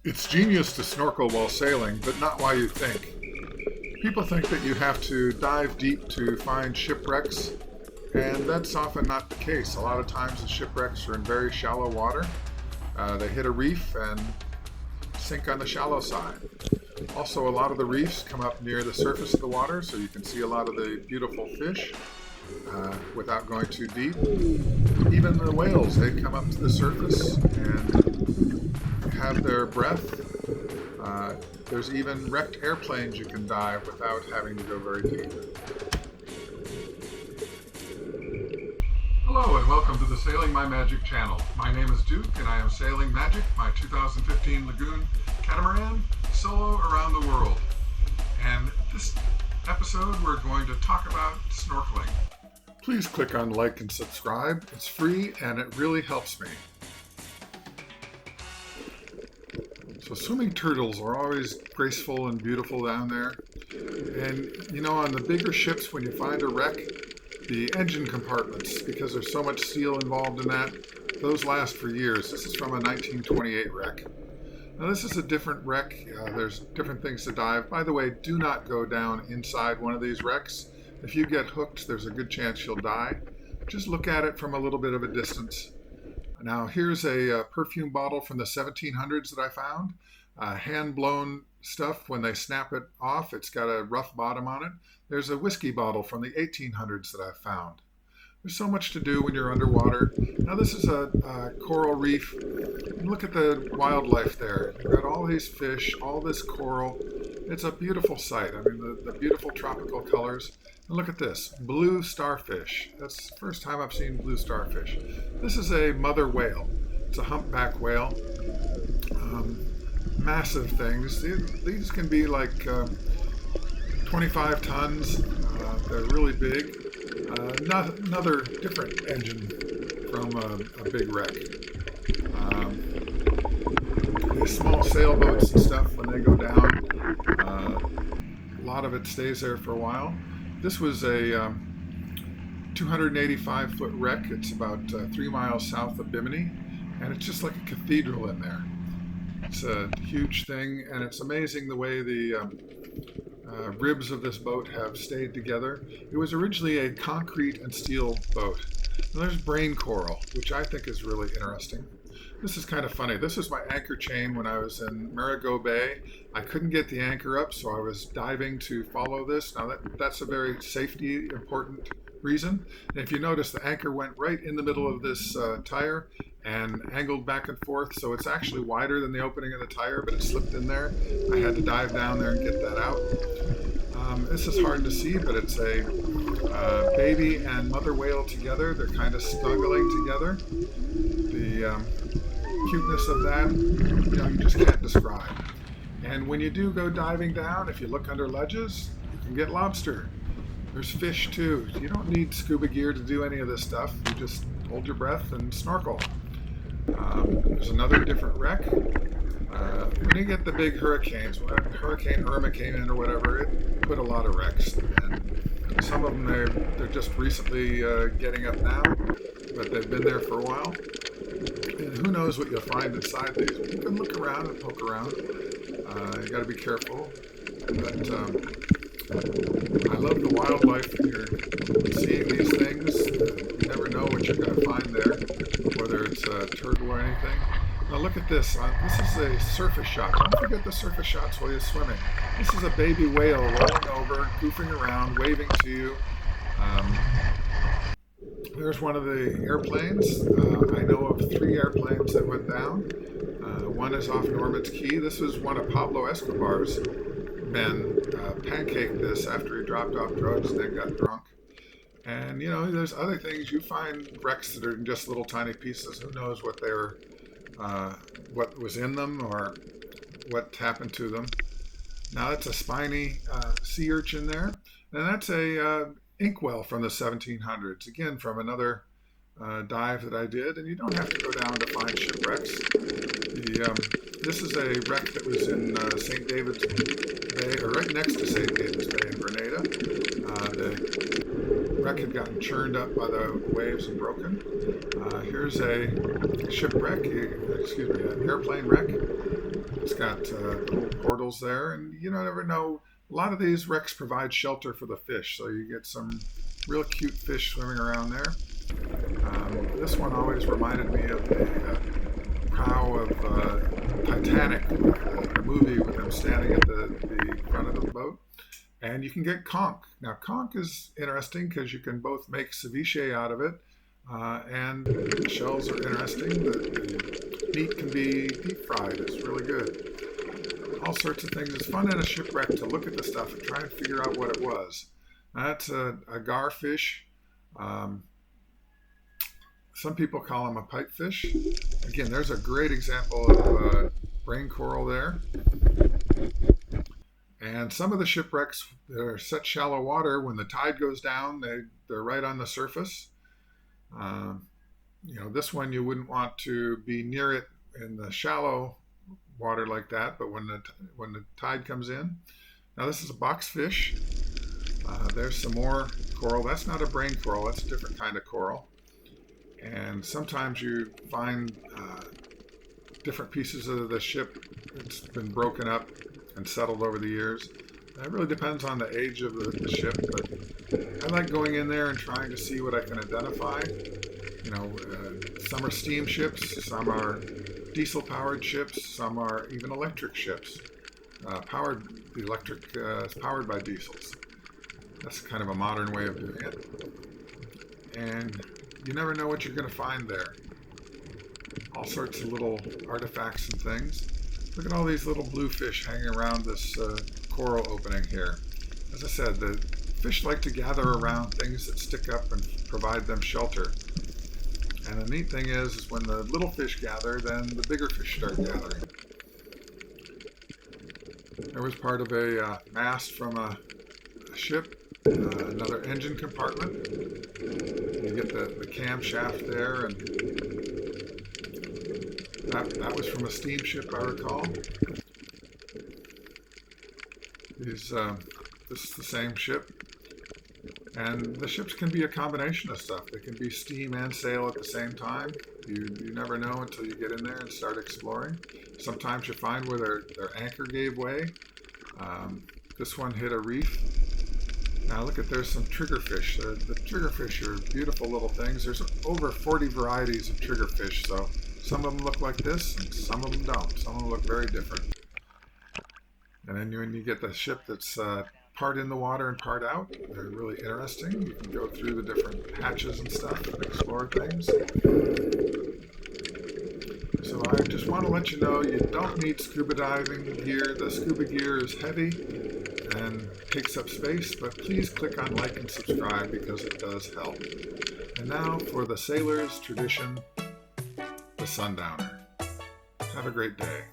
It's genius to snorkel while sailing, but not while you think. People think that you have to dive deep to find shipwrecks, and that's often not the case. A lot of times the shipwrecks are in very shallow water. They hit a reef and sink on the shallow side. Also, a lot of the reefs come up near the surface of the water, so you can see a lot of the beautiful fish without going too deep. Even the whales, they come up to the surface and have their breath. There's even wrecked airplanes you can dive without having to go very deep. Hello and welcome to the Sailing My Magic channel. My name is Duke and I am sailing Magic, my 2015 Lagoon catamaran, solo around the world. And this episode we're going to talk about snorkeling. Please click on like and subscribe. It's free and it really helps me. So swimming turtles are always graceful and beautiful down there. And you know, on the bigger ships, when you find a wreck, the engine compartments, because there's so much steel involved in that, those last for years. This is from a 1928 wreck. Now this is a different wreck. There's different things to dive. By the way, do not go down inside one of these wrecks. If you get hooked, there's a good chance you'll die. Just look at it from a little bit of a distance. Now here's a perfume bottle from the 1700s that I found. Hand-blown stuff. When they snap it off, it's got a rough bottom on it. There's a whiskey bottle from the 1800s that I found. There's so much to do when you're underwater. Now this is a coral reef. Look at the wildlife there. You've got all these fish, all this coral. It's a beautiful sight. I mean, the beautiful tropical colors. And look at this, blue starfish. That's the first time I've seen blue starfish. This is a mother whale. It's a humpback whale. Massive things. These can be like 25 tons. They're really big. Another different engine from a big wreck. These small sailboats and stuff, when they go down, a lot of it stays there for a while. This was a 285-foot wreck. It's about 3 miles south of Bimini, and it's just like a cathedral in there. It's a huge thing, and it's amazing the way the ribs of this boat have stayed together. It was originally a concrete and steel boat. And there's brain coral, which I think is really interesting. This is kind of funny. This is my anchor chain when I was in Marigot Bay. I couldn't get the anchor up, so I was diving to follow this. Now that's a very safety important reason. And if you notice, the anchor went right in the middle of this tire and angled back and forth, so it's actually wider than the opening of the tire, but it slipped in there. I had to dive down there and get that out. This is hard to see, but it's a baby and mother whale together. They're kind of snuggling together. The cuteness of that, you know, you just can't describe. And when you do go diving down, if you look under ledges, you can get lobster. There's fish too. You don't need scuba gear to do any of this stuff. You just hold your breath and snorkel. There's another different wreck. When you get the big hurricanes, when Hurricane Irma came in or whatever, it put a lot of wrecks. And some of them they're just recently getting up now, but they've been there for a while. And who knows what you'll find inside these. You can look around and poke around. You got to be careful. But I love the wildlife when you're seeing these things. You never know what you're going to find there, whether it's a turtle or anything. Now look at this. This is a surface shot. Don't forget the surface shots while you're swimming. This is a baby whale rolling over, goofing around, waving to you. There's one of the airplanes. I know of 3 airplanes that went down. One is off Norman's Key. This was one of Pablo Escobar's men pancaked this after he dropped off drugs and then got drunk. And you know, there's other things. You find wrecks that are in just little tiny pieces. Who knows what they were, what was in them or what happened to them. Now that's a spiny sea urchin there, and that's a inkwell from the 1700s. Again, from another dive that I did. And you don't have to go down to find shipwrecks. This is a wreck that was in St. David's Bay, or right next to St. David's Bay in Grenada. The wreck had gotten churned up by the waves and broken. Here's a shipwreck, an airplane wreck. It's got the little portals there, and you never know. A lot of these wrecks provide shelter for the fish, so you get some real cute fish swimming around there. This one always reminded me of the prow of Titanic, the movie with them standing at the front of the boat. And you can get conch. Now, conch is interesting because you can both make ceviche out of it, and the shells are interesting. The meat can be deep fried. It's really good. All sorts of things. It's fun in a shipwreck to look at the stuff and try and figure out what it was. That's a garfish. Um, some people call them a pipefish. Again, there's a great example of brain coral there. And some of the shipwrecks, they're such shallow water, when the tide goes down, they're right on the surface. This one you wouldn't want to be near it in the shallow water like that, but when the tide comes in. Now this is a boxfish. There's some more coral. That's not a brain coral, that's a different kind of coral. And sometimes you find different pieces of the ship that's been broken up and settled over the years. It really depends on the age of the ship, but I like going in there and trying to see what I can identify. Some are steam ships, some are diesel-powered ships, some are even electric ships. The electric is powered by diesels. That's kind of a modern way of doing it. And you never know what you're going to find there. All sorts of little artifacts and things. Look at all these little blue fish hanging around this coral opening here. As I said, the fish like to gather around things that stick up and provide them shelter. And the neat thing is when the little fish gather, then the bigger fish start gathering. There was part of a mast from a ship, another engine compartment. You get the camshaft there, and that was from a steamship, I recall. This is the same ship. And the ships can be a combination of stuff. They can be steam and sail at the same time. You never know until you get in there and start exploring. Sometimes you find where their anchor gave way. This one hit a reef. Now look there's some triggerfish. The triggerfish are beautiful little things. There's over 40 varieties of triggerfish, so some of them look like this and some of them don't. Some of them look very different. And then when you get the ship that's part in the water and part out, they're really interesting. You can go through the different hatches and stuff and explore things. So I just want to let you know you don't need scuba diving gear. The scuba gear is heavy and takes up space, but please click on like and subscribe because it does help. And now for the sailor's tradition, the sundowner. Have a great day.